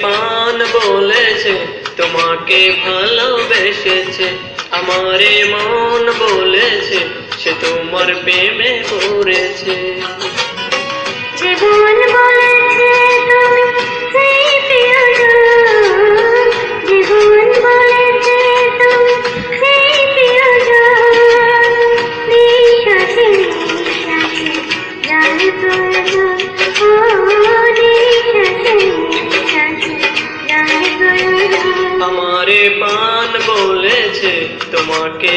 পান বলেছে তোমাকে ভালোবেসেছে, আমারে মন বলেছে সে তোমার প্রেমে পড়েছে। জীবন বলেছে তুমি সেই প্রিয়জন, জীবন বলেছে তুমি সেই প্রিয়জন, নিঃশ্বাসে নিঃশ্বাসে জান প্রয়োজন, ও নিঃশ্বাসে নিঃশ্বাসে জান প্রয়োজন। আমারে পান বলেছে তোমাকে